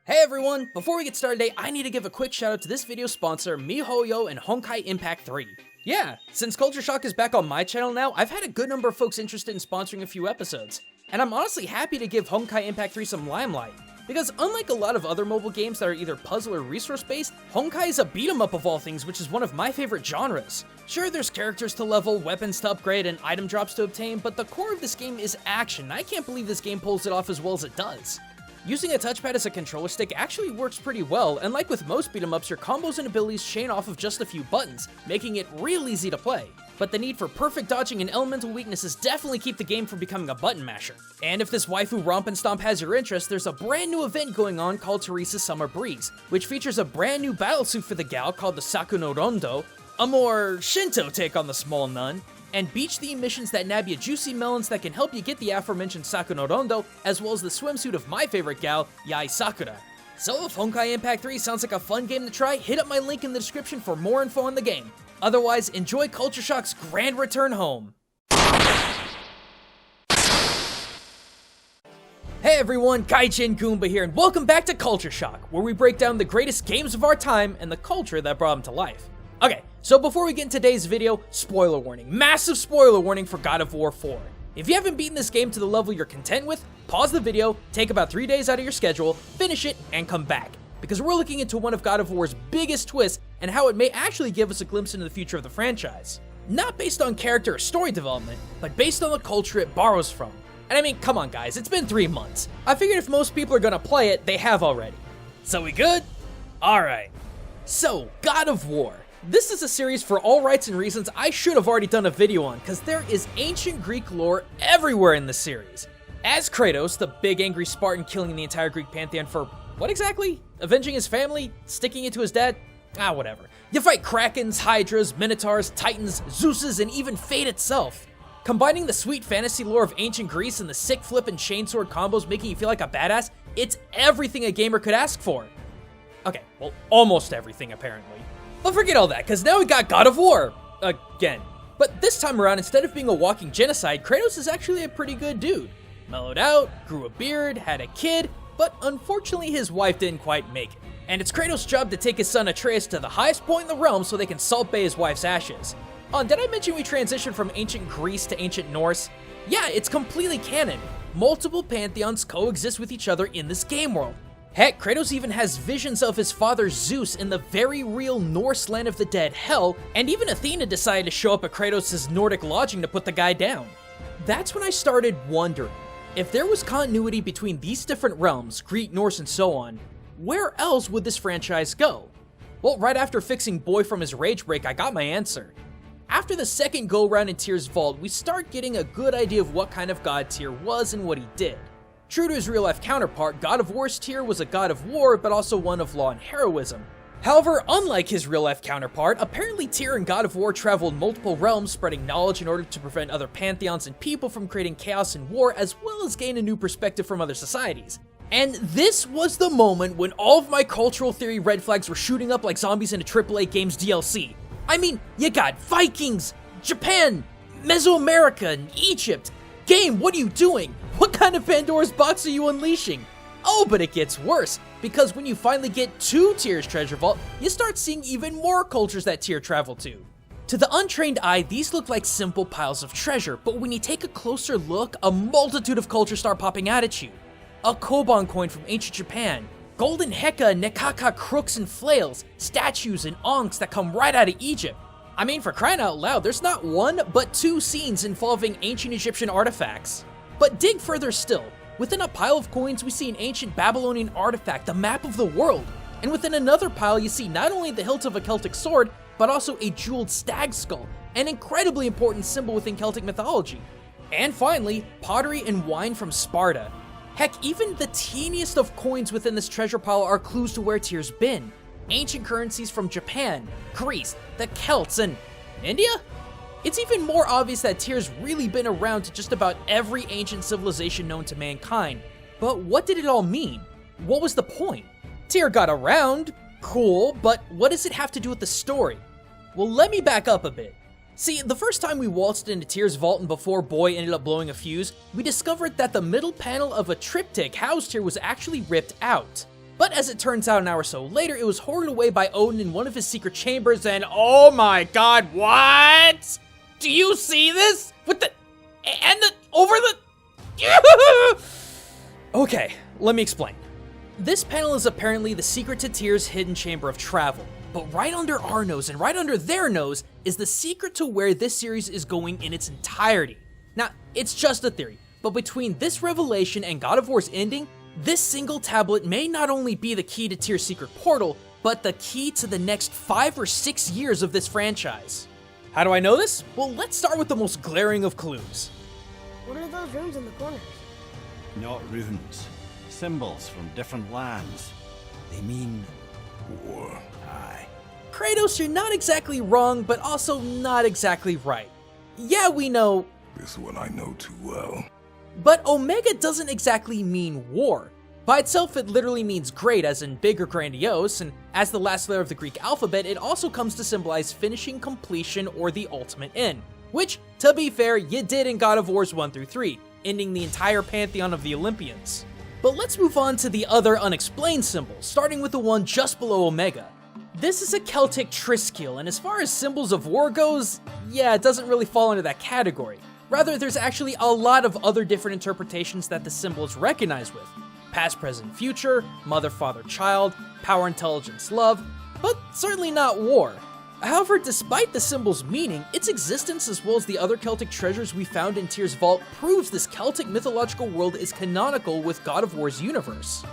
Hey everyone! Before we get started today, I need to give a quick shout out to this video sponsor, miHoYo and Honkai Impact 3. Yeah, since Culture Shock is back on my channel now, I've had a good number of folks interested in sponsoring a few episodes. And I'm honestly happy to give Honkai Impact 3 some limelight. Because unlike a lot of other mobile games that are either puzzle or resource-based, Honkai is a beat-em-up of all things, which is one of my favorite genres. Sure, there's characters to level, weapons to upgrade, and item drops to obtain, but the core of this game is action, and I can't believe this game pulls it off as well as it does. Using a touchpad as a controller stick actually works pretty well, and like with most beat-em-ups, your combos and abilities chain off of just a few buttons, making it real easy to play. But the need for perfect dodging and elemental weaknesses definitely keep the game from becoming a button masher. And if this waifu romp and stomp has your interest, there's a brand new event going on called Teresa's Summer Breeze, which features a brand new battlesuit for the gal called the Saku no Rondo, a more Shinto take on the small nun, and beach-themed missions that nab you juicy melons that can help you get the aforementioned Saku no Rondo, as well as the swimsuit of my favorite gal, Yae Sakura. So if Honkai Impact 3 sounds like a fun game to try, hit up my link in the description for more info on the game. Otherwise, enjoy Culture Shock's grand return home. Hey everyone, Gaijin Goombah here, and welcome back to Culture Shock, where we break down the greatest games of our time and the culture that brought them to life. Okay, so before we get into today's video, spoiler warning. Massive spoiler warning for God of War 4. If you haven't beaten this game to the level you're content with, pause the video, take about 3 days out of your schedule, finish it, and come back. Because we're looking into one of God of War's biggest twists and how it may actually give us a glimpse into the future of the franchise. Not based on character or story development, but based on the culture it borrows from. And I mean, come on guys, it's been 3 months. I figured if most people are gonna play it, they have already. So we good? Alright. So, God of War. This is a series for all rights and reasons I should have already done a video on, because there is ancient Greek lore everywhere in this series. As Kratos, the big angry Spartan killing the entire Greek pantheon for, what exactly? Avenging his family? Sticking it to his dad? Whatever. You fight Krakens, Hydras, Minotaurs, Titans, Zeuses, and even Fate itself. Combining the sweet fantasy lore of ancient Greece and the sick flip and chainsword combos making you feel like a badass, it's everything a gamer could ask for. Okay, well, almost everything apparently. But forget all that, because now we got God of War! Again. But this time around, instead of being a walking genocide, Kratos is actually a pretty good dude. Mellowed out, grew a beard, had a kid, but unfortunately his wife didn't quite make it. And it's Kratos' job to take his son Atreus to the highest point in the realm so they can salt bay his wife's ashes. Did I mention we transitioned from ancient Greece to ancient Norse? Yeah, it's completely canon. Multiple pantheons coexist with each other in this game world. Heck, Kratos even has visions of his father Zeus in the very real Norse land of the dead, Hell, and even Athena decided to show up at Kratos' Nordic lodging to put the guy down. That's when I started wondering, if there was continuity between these different realms, Greek, Norse, and so on, where else would this franchise go? Well, right after fixing Boy from his rage break, I got my answer. After the second go-round in Tyr's vault, we start getting a good idea of what kind of god Tyr was and what he did. True to his real-life counterpart, God of War's Tyr was a god of war, but also one of law and heroism. However, unlike his real-life counterpart, apparently Tyr and God of War traveled multiple realms, spreading knowledge in order to prevent other pantheons and people from creating chaos and war, as well as gain a new perspective from other societies. And this was the moment when all of my cultural theory red flags were shooting up like zombies in a AAA game's DLC. I mean, you got Vikings, Japan, Mesoamerica, and Egypt. Game, what are you doing? What kind of Pandora's box are you unleashing? Oh, but it gets worse, because when you finally get to Tyr's treasure vault, you start seeing even more cultures that Tyr traveled to. To the untrained eye, these look like simple piles of treasure, but when you take a closer look, a multitude of cultures start popping out at you. A Koban coin from ancient Japan, golden Heka and Nekaka crooks and flails, statues and ankhs that come right out of Egypt. I mean, for crying out loud, there's not one, but 2 scenes involving ancient Egyptian artifacts. But dig further still. Within a pile of coins, we see an ancient Babylonian artifact, the map of the world. And within another pile, you see not only the hilt of a Celtic sword, but also a jeweled stag skull, an incredibly important symbol within Celtic mythology. And finally, pottery and wine from Sparta. Heck, even the teeniest of coins within this treasure pile are clues to where Tyr's been. Ancient currencies from Japan, Greece, the Celts, and India? It's even more obvious that Tyr's really been around to just about every ancient civilization known to mankind. But what did it all mean? What was the point? Tyr got around, cool, but what does it have to do with the story? Well, let me back up a bit. See, the first time we waltzed into Tyr's vault and before Boy ended up blowing a fuse, we discovered that the middle panel of a triptych housed here was actually ripped out. But as it turns out an hour or so later, it was hoarded away by Odin in one of his secret chambers, and oh my god, what? Do you see this? With the... and the... over the... Okay, let me explain. This panel is apparently the secret to Tyr's hidden chamber of travel, but right under our nose and right under their nose is the secret to where this series is going in its entirety. Now, it's just a theory, but between this revelation and God of War's ending, this single tablet may not only be the key to Tyr's secret portal, but the key to the next 5 or 6 years of this franchise. How do I know this? Well, let's start with the most glaring of clues. What are those runes in the corners? Not runes. Symbols from different lands. They mean war. Aye. Kratos, you're not exactly wrong, but also not exactly right. Yeah, we know... This one I know too well. But Omega doesn't exactly mean war. By itself, it literally means great, as in big or grandiose, and as the last letter of the Greek alphabet, it also comes to symbolize finishing, completion, or the ultimate end. Which, to be fair, you did in God of Wars 1 through 3, ending the entire pantheon of the Olympians. But let's move on to the other unexplained symbols, starting with the one just below Omega. This is a Celtic triskele, and as far as symbols of war goes, yeah, it doesn't really fall into that category. Rather, there's actually a lot of other different interpretations that the symbol is recognized with. Past, present, future, mother, father, child, power, intelligence, love, but certainly not war. However, despite the symbol's meaning, its existence as well as the other Celtic treasures we found in Tyr's vault proves this Celtic mythological world is canonical with God of War's universe.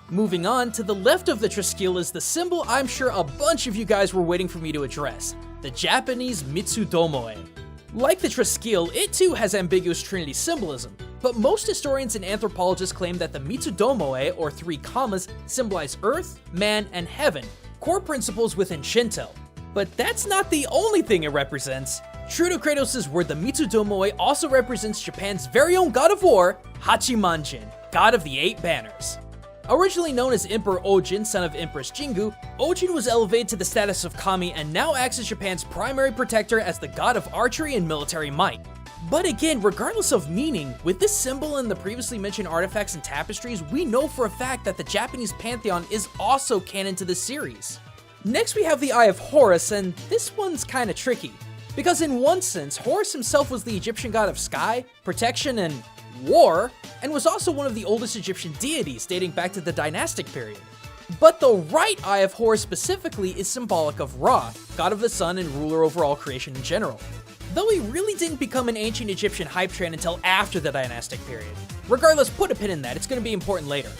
Moving on, to the left of the triskele is the symbol I'm sure a bunch of you guys were waiting for me to address, the Japanese Mitsudomoe. Like the triskele, it too has ambiguous trinity symbolism, but most historians and anthropologists claim that the Mitsudomoe, or 3 commas, symbolize earth, man, and heaven, core principles within Shinto. But that's not the only thing it represents. True to Kratos' word, the Mitsudomoe also represents Japan's very own god of war, Hachimanjin, god of the 8 banners. Originally known as Emperor Ojin, son of Empress Jingu, Ojin was elevated to the status of kami and now acts as Japan's primary protector as the god of archery and military might. But again, regardless of meaning, with this symbol and the previously mentioned artifacts and tapestries, we know for a fact that the Japanese Pantheon is also canon to this series. Next we have the Eye of Horus, and this one's kinda tricky. Because in one sense, Horus himself was the Egyptian god of sky, protection, and war, and was also one of the oldest Egyptian deities dating back to the dynastic period. But the right Eye of Horus specifically is symbolic of Ra, god of the sun and ruler over all creation in general. Though he really didn't become an ancient Egyptian hype train until after the dynastic period. Regardless, put a pin in that, it's going to be important later.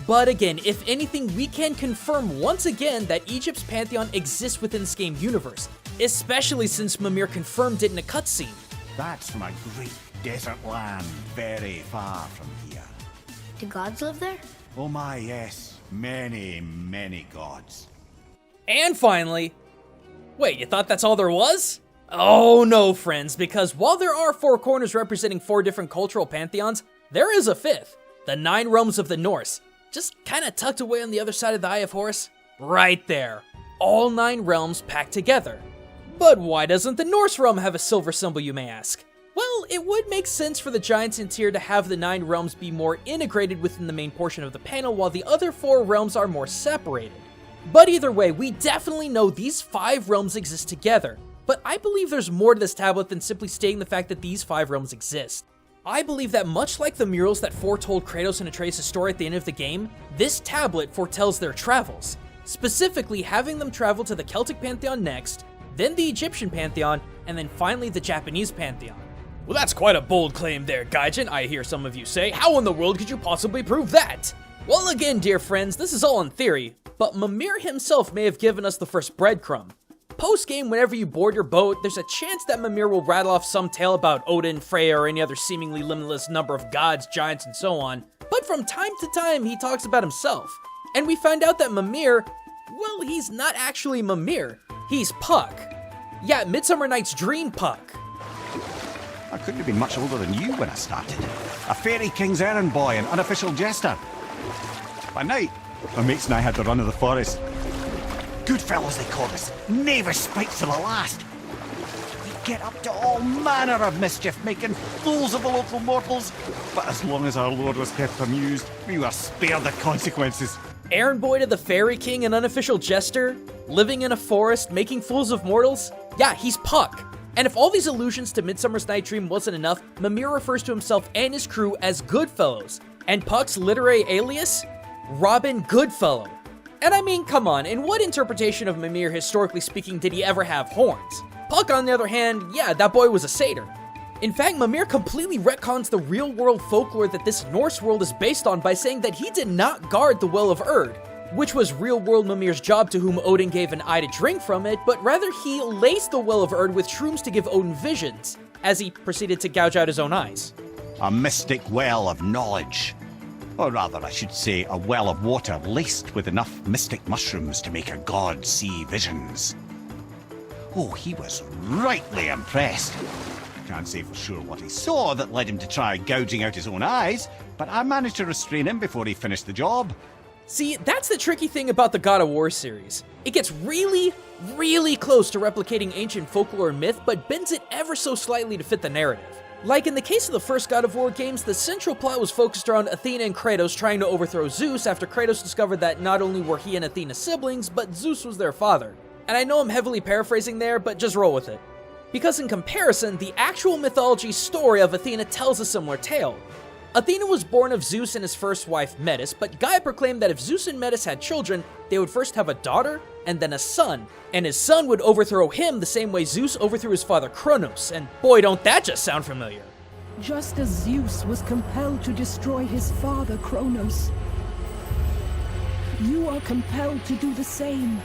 But again, if anything, we can confirm once again that Egypt's pantheon exists within this game universe, especially since Mimir confirmed it in a cutscene. That's from a great desert land very far from here. Do gods live there? Oh my, yes. Many, many gods. And finally, wait, you thought that's all there was? Oh no, friends, because while there are 4 corners representing 4 different cultural pantheons, there is a 5th, the 9 realms of the Norse, just kinda tucked away on the other side of the Eye of Horus. Right there, all 9 realms packed together. But why doesn't the Norse realm have a silver symbol, you may ask? Well, it would make sense for the giants in Tyr to have the 9 realms be more integrated within the main portion of the panel, while the other 4 realms are more separated. But either way, we definitely know these 5 realms exist together, but I believe there's more to this tablet than simply stating the fact that these 5 realms exist. I believe that much like the murals that foretold Kratos and Atreus' story at the end of the game, this tablet foretells their travels, specifically having them travel to the Celtic Pantheon next, then the Egyptian Pantheon, and then finally the Japanese Pantheon. Well, that's quite a bold claim there, Gaijin, I hear some of you say. How in the world could you possibly prove that? Well, again, dear friends, this is all in theory, but Mimir himself may have given us the first breadcrumb. Post-game, whenever you board your boat, there's a chance that Mimir will rattle off some tale about Odin, Freya, or any other seemingly limitless number of gods, giants, and so on, but from time to time, he talks about himself. And we find out that Mimir, well, he's not actually Mimir, he's Puck. Yeah, Midsummer Night's Dream Puck. I couldn't have been much older than you when I started. A fairy king's errand boy and unofficial jester. By night, my mates and I had the run of the forest. Good fellows they called us, never spikes to the last. We'd get up to all manner of mischief, making fools of the local mortals. But as long as our lord was kept amused, we were spared the consequences. Errand boy to the Fairy King and unofficial jester? Living in a forest, making fools of mortals? Yeah, he's Puck. And if all these allusions to Midsummer's Night Dream wasn't enough, Mimir refers to himself and his crew as Goodfellows. And Puck's literary alias? Robin Goodfellow. And I mean, come on, in what interpretation of Mimir, historically speaking, did he ever have horns? Puck, on the other hand, yeah, that boy was a satyr. In fact, Mimir completely retcons the real-world folklore that this Norse world is based on by saying that he did not guard the Well of Erd, which was real-world Mimir's job, to whom Odin gave an eye to drink from it, but rather he laced the Well of Erd with shrooms to give Odin visions, as he proceeded to gouge out his own eyes. A mystic well of knowledge. Or rather, I should say, a well of water laced with enough mystic mushrooms to make a god see visions. Oh, he was rightly impressed. Can't say for sure what he saw that led him to try gouging out his own eyes, but I managed to restrain him before he finished the job. See, that's the tricky thing about the God of War series. It gets really close to replicating ancient folklore and myth, but bends it ever so slightly to fit the narrative. Like in the case of the first God of War games, the central plot was focused around Athena and Kratos trying to overthrow Zeus after Kratos discovered that not only were he and Athena siblings, but Zeus was their father. And I know I'm heavily paraphrasing there, but just roll with it. Because in comparison, the actual mythology story of Athena tells a similar tale. Athena was born of Zeus and his first wife, Metis, but Gaia proclaimed that if Zeus and Metis had children, they would first have a daughter and then a son, and his son would overthrow him the same way Zeus overthrew his father Kronos, and boy, don't that just sound familiar. Just as Zeus was compelled to destroy his father Kronos, you are compelled to do the same.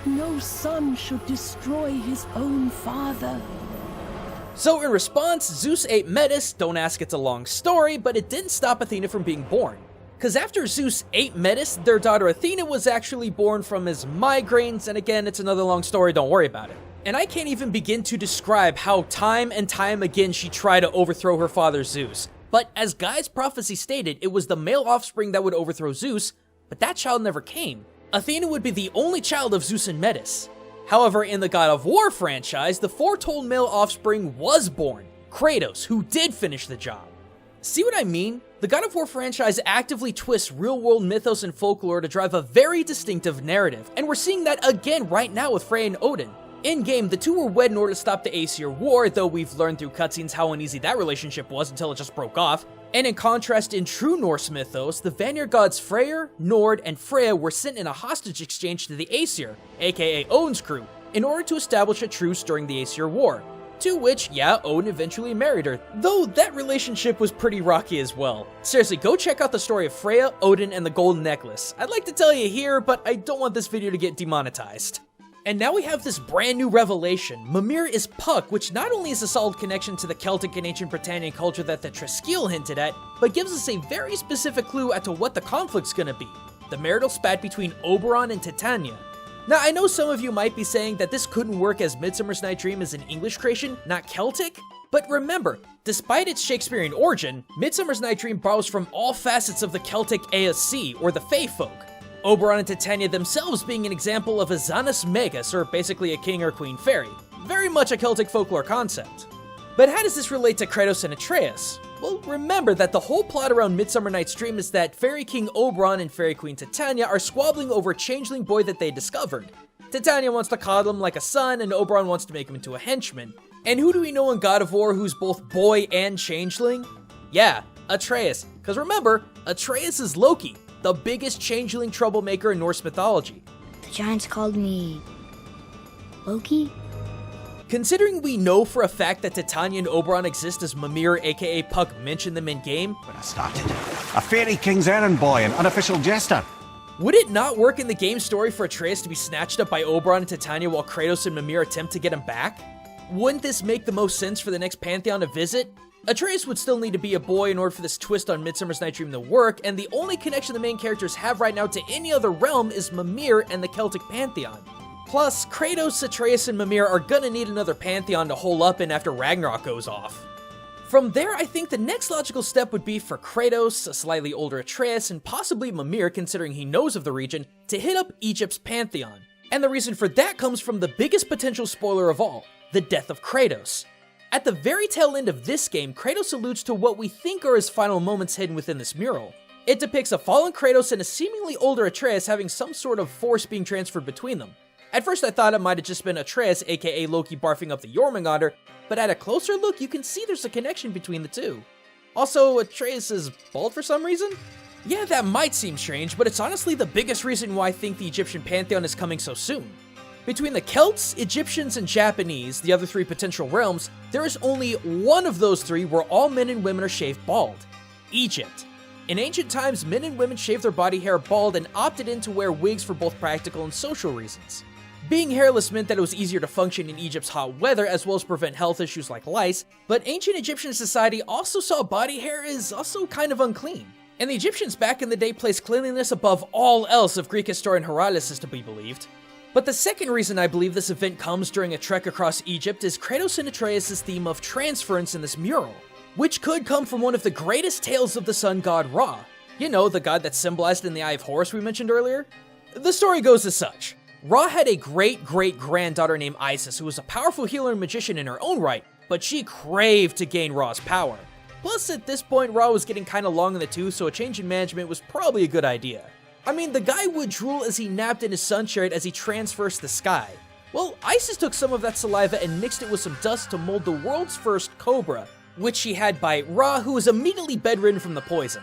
No son should destroy his own father. So in response, Zeus ate Metis. Don't ask, it's a long story, but it didn't stop Athena from being born. Because after Zeus ate Metis, their daughter Athena was actually born from his migraines, and again, it's another long story, don't worry about it. And I can't even begin to describe how time and time again she tried to overthrow her father Zeus. But as Gaia's prophecy stated, it was the male offspring that would overthrow Zeus, but that child never came. Athena would be the only child of Zeus and Metis. However, in the God of War franchise, the foretold male offspring was born, Kratos, who did finish the job. See what I mean? The God of War franchise actively twists real-world mythos and folklore to drive a very distinctive narrative, and we're seeing that again right now with Freya and Odin. In-game, the two were wed in order to stop the Aesir War, though we've learned through cutscenes how uneasy that relationship was until it just broke off. And in contrast, in true Norse mythos, the Vanir gods Freyr, Nord, and Freya were sent in a hostage exchange to the Aesir, aka Odin's crew, in order to establish a truce during the Aesir War. To which, yeah, Odin eventually married her, though that relationship was pretty rocky as well. Seriously, go check out the story of Freya, Odin, and the Golden Necklace. I'd like to tell you here, but I don't want this video to get demonetized. And now we have this brand new revelation. Mimir is Puck, which not only is a solid connection to the Celtic and ancient Britannian culture that the Triskill hinted at, but gives us a very specific clue as to what the conflict's gonna be. The marital spat between Oberon and Titania. Now, I know some of you might be saying that this couldn't work as Midsummer's Night Dream is an English creation, not Celtic, but remember, despite its Shakespearean origin, Midsummer's Night Dream borrows from all facets of the Celtic Aesir, or the Fae folk. Oberon and Titania themselves being an example of a Zanus Magus, or basically a king or queen fairy. Very much a Celtic folklore concept. But how does this relate to Kratos and Atreus? Well, remember that the whole plot around Midsummer Night's Dream is that Fairy King Oberon and Fairy Queen Titania are squabbling over a changeling boy that they discovered. Titania wants to coddle him like a son, and Oberon wants to make him into a henchman. And who do we know in God of War who's both boy and changeling? Yeah, Atreus. Because remember, Atreus is Loki, the biggest changeling troublemaker in Norse mythology. The giants called me Loki? Considering we know for a fact that Titania and Oberon exist as Mimir aka Puck mentioned them in-game, When I started, a fairy king's errand boy and unofficial jester. would it not work in the game story for Atreus to be snatched up by Oberon and Titania while Kratos and Mimir attempt to get him back? Wouldn't this make the most sense for the next Pantheon to visit? Atreus would still need to be a boy in order for this twist on Midsummer's Night Dream to work, and the only connection the main characters have right now to any other realm is Mimir and the Celtic Pantheon. Plus, Kratos, Atreus, and Mimir are gonna need another Pantheon to hole up in after Ragnarok goes off. From there, I think the next logical step would be for Kratos, a slightly older Atreus, and possibly Mimir, considering he knows of the region, to hit up Egypt's Pantheon. And the reason for that comes from the biggest potential spoiler of all, the death of Kratos. At the very tail end of this game, Kratos alludes to what we think are his final moments hidden within this mural. It depicts a fallen Kratos and a seemingly older Atreus having some sort of force being transferred between them. At first I thought it might have just been Atreus, aka Loki, barfing up the Jormungandr, but at a closer look you can see there's a connection between the two. Also, Atreus is bald for some reason? Yeah, that might seem strange, but it's honestly the biggest reason why I think the Egyptian Pantheon is coming so soon. Between the Celts, Egyptians, and Japanese, the other 3 potential realms, there is only one of those 3 where all men and women are shaved bald: Egypt. In ancient times, men and women shaved their body hair bald and opted in to wear wigs for both practical and social reasons. Being hairless meant that it was easier to function in Egypt's hot weather as well as prevent health issues like lice, but ancient Egyptian society also saw body hair as also kind of unclean. And the Egyptians back in the day placed cleanliness above all else if Greek historian Herodotus is to be believed. But the second reason I believe this event comes during a trek across Egypt is Kratos and Atreus' theme of transference in this mural, which could come from one of the greatest tales of the sun god Ra. You know, the god that's symbolized in the Eye of Horus we mentioned earlier? The story goes as such. Ra had a great-great-granddaughter named Isis who was a powerful healer and magician in her own right, but she craved to gain Ra's power. Plus, at this point, Ra was getting kinda long in the tooth, so a change in management was probably a good idea. I mean, the guy would drool as he napped in his sun chariot as he transversed the sky. Well, Isis took some of that saliva and mixed it with some dust to mold the world's first cobra, which she had bite Ra, who was immediately bedridden from the poison.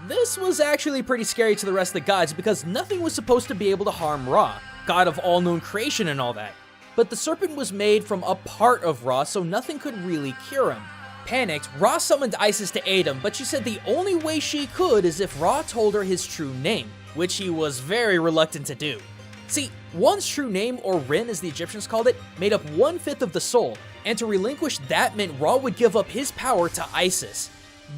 This was actually pretty scary to the rest of the gods because nothing was supposed to be able to harm Ra, god of all known creation and all that. But the serpent was made from a part of Ra, so nothing could really cure him. Panicked, Ra summoned Isis to aid him, but she said the only way she could is if Ra told her his true name, which he was very reluctant to do. See, one's true name, or Rin as the Egyptians called it, made up 1/5 of the soul, and to relinquish that meant Ra would give up his power to Isis.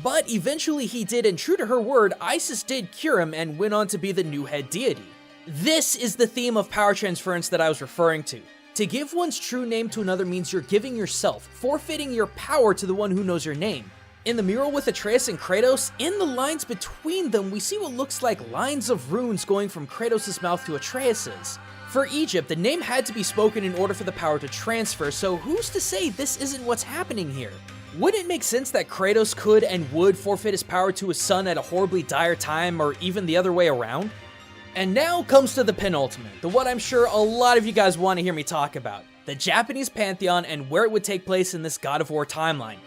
But eventually he did, and true to her word, Isis did cure him and went on to be the new head deity. This is the theme of power transference that I was referring to. To give one's true name to another means you're giving yourself, forfeiting your power to the one who knows your name. In the mural with Atreus and Kratos, in the lines between them, we see what looks like lines of runes going from Kratos' mouth to Atreus's. For Egypt, the name had to be spoken in order for the power to transfer, so who's to say this isn't what's happening here? Wouldn't it make sense that Kratos could and would forfeit his power to his son at a horribly dire time, or even the other way around? And now comes to the penultimate, the what I'm sure a lot of you guys want to hear me talk about, the Japanese Pantheon and where it would take place in this God of War timeline.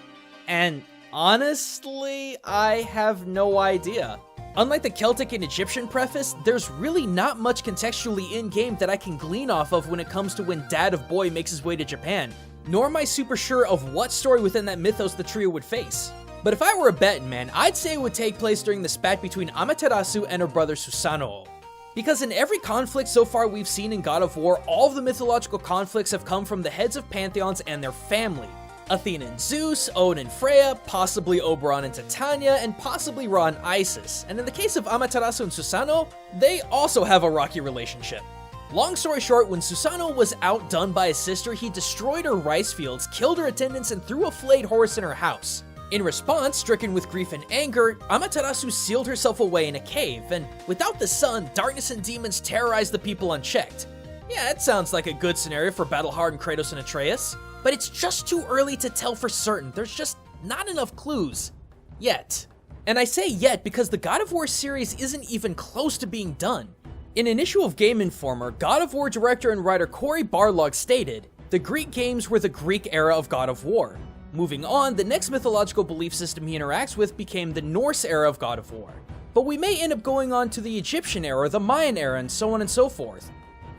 And honestly, I have no idea. Unlike the Celtic and Egyptian preface, there's really not much contextually in-game that I can glean off of when it comes to when Dad of Boy makes his way to Japan, nor am I super sure of what story within that mythos the trio would face. But if I were a betting man, I'd say it would take place during the spat between Amaterasu and her brother Susanoo. Because in every conflict so far we've seen in God of War, all of the mythological conflicts have come from the heads of pantheons and their family. Athena and Zeus, Odin and Freya, possibly Oberon and Titania, and possibly Ra and Isis. And in the case of Amaterasu and Susanoo, they also have a rocky relationship. Long story short, when Susanoo was outdone by his sister, he destroyed her rice fields, killed her attendants, and threw a flayed horse in her house. In response, stricken with grief and anger, Amaterasu sealed herself away in a cave, and without the sun, darkness and demons terrorized the people unchecked. Yeah, it sounds like a good scenario for battle-hardened Kratos and Atreus, but it's just too early to tell for certain. There's just not enough clues. Yet. And I say yet because the God of War series isn't even close to being done. In an issue of Game Informer, God of War director and writer Cory Barlog stated, "The Greek games were the Greek era of God of War. Moving on, the next mythological belief system he interacts with became the Norse era of God of War. But we may end up going on to the Egyptian era, the Mayan era, and so on and so forth."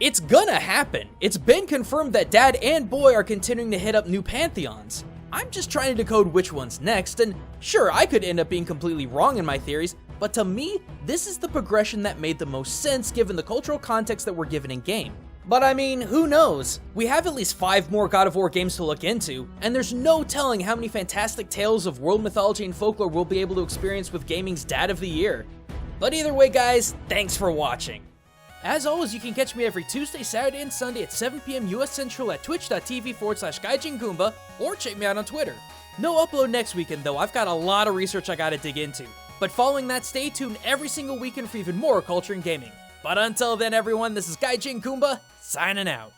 It's gonna happen. It's been confirmed that Dad and Boy are continuing to hit up new pantheons. I'm just trying to decode which one's next, and sure, I could end up being completely wrong in my theories, but to me, this is the progression that made the most sense given the cultural context that we're given in game. But I mean, who knows? We have at least 5 more God of War games to look into, and there's no telling how many fantastic tales of world mythology and folklore we'll be able to experience with gaming's Dad of the Year. But either way guys, thanks for watching. As always, you can catch me every Tuesday, Saturday, and Sunday at 7 PM US Central at twitch.tv/Gaijin Goombah, or check me out on Twitter. No upload next weekend though, I've got a lot of research I gotta dig into. But following that, stay tuned every single weekend for even more culture and gaming. But until then everyone, this is Gaijin Goombah, signing out.